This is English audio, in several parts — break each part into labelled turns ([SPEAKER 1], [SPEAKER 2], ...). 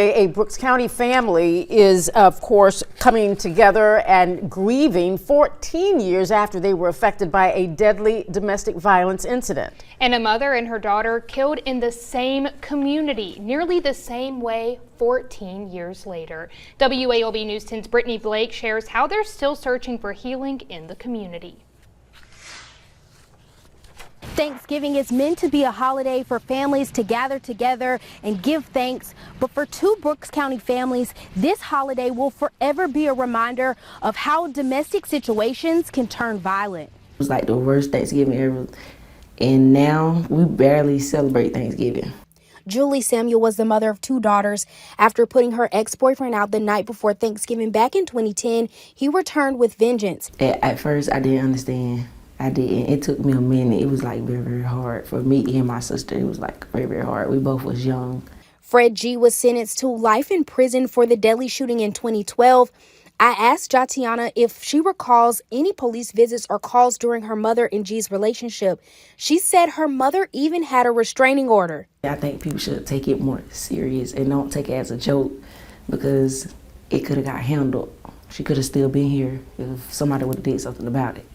[SPEAKER 1] A Brooks County family is, of course, coming together and grieving 14 years after they were affected by a deadly domestic violence incident.
[SPEAKER 2] And a mother and her daughter killed in the same community, nearly the same way 14 years later. WALB News 10's Brittany Blake shares how they're still searching for healing in the community.
[SPEAKER 3] Thanksgiving is meant to be a holiday for families to gather together and give thanks. But for two Brooks County families, this holiday will forever be a reminder of how domestic situations can turn violent.
[SPEAKER 4] It was like the worst Thanksgiving ever. And now we barely celebrate Thanksgiving.
[SPEAKER 3] Julie Samuel was the mother of two daughters. After putting her ex-boyfriend out the night before Thanksgiving back in 2010, he returned with vengeance.
[SPEAKER 4] At first, I didn't understand. I didn't. It took me a minute. It was like very, very hard for me and my sister. It was like very, very hard. We both was young.
[SPEAKER 3] Fred G. was sentenced to life in prison for the deadly shooting in 2012. I asked Jatiana if she recalls any police visits or calls during her mother and G's relationship. She said her mother even had a restraining order.
[SPEAKER 4] I think people should take it more serious and don't take it as a joke, because it could have got handled. She could have still been here if somebody would have did something about it.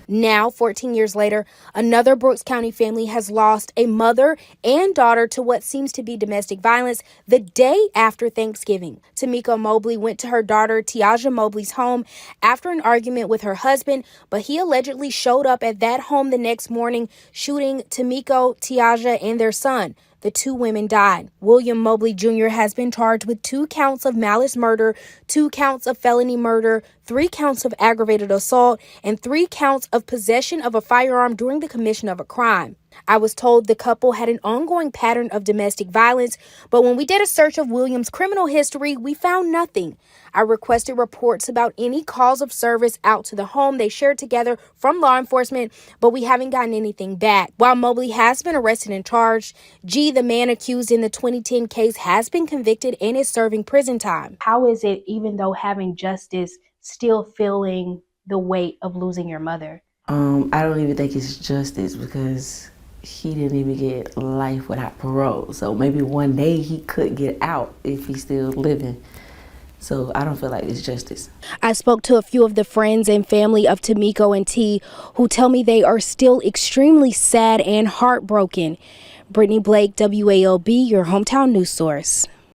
[SPEAKER 3] Now, 14 years later, another Brooks County family has lost a mother and daughter to what seems to be domestic violence the day after Thanksgiving. Tamika Mobley went to her daughter Tiaja Mobley's home after an argument with her husband, but he allegedly showed up at that home the next morning, shooting Tamiko, Tiaja, and their son. The two women died. William Mobley Jr. has been charged with 2 counts of malice murder, 2 counts of felony murder, 3 counts of aggravated assault, and 3 counts of possession of a firearm during the commission of a crime. I was told the couple had an ongoing pattern of domestic violence, but when we did a search of William's criminal history, we found nothing. I requested reports about any calls of service out to the home they shared together from law enforcement, but we haven't gotten anything back. While Mobley has been arrested and charged, G, the man accused in the 2010 case, has been convicted and is serving prison time. How is it, even though having justice, still feeling the weight of losing your mother?
[SPEAKER 4] I don't even think it's justice, because he didn't even get life without parole. So maybe one day he could get out if he's still living. So I don't feel like it's justice.
[SPEAKER 3] I spoke to a few of the friends and family of Tamiko and T, who tell me they are still extremely sad and heartbroken. Brittany Blake, WALB, your hometown news source.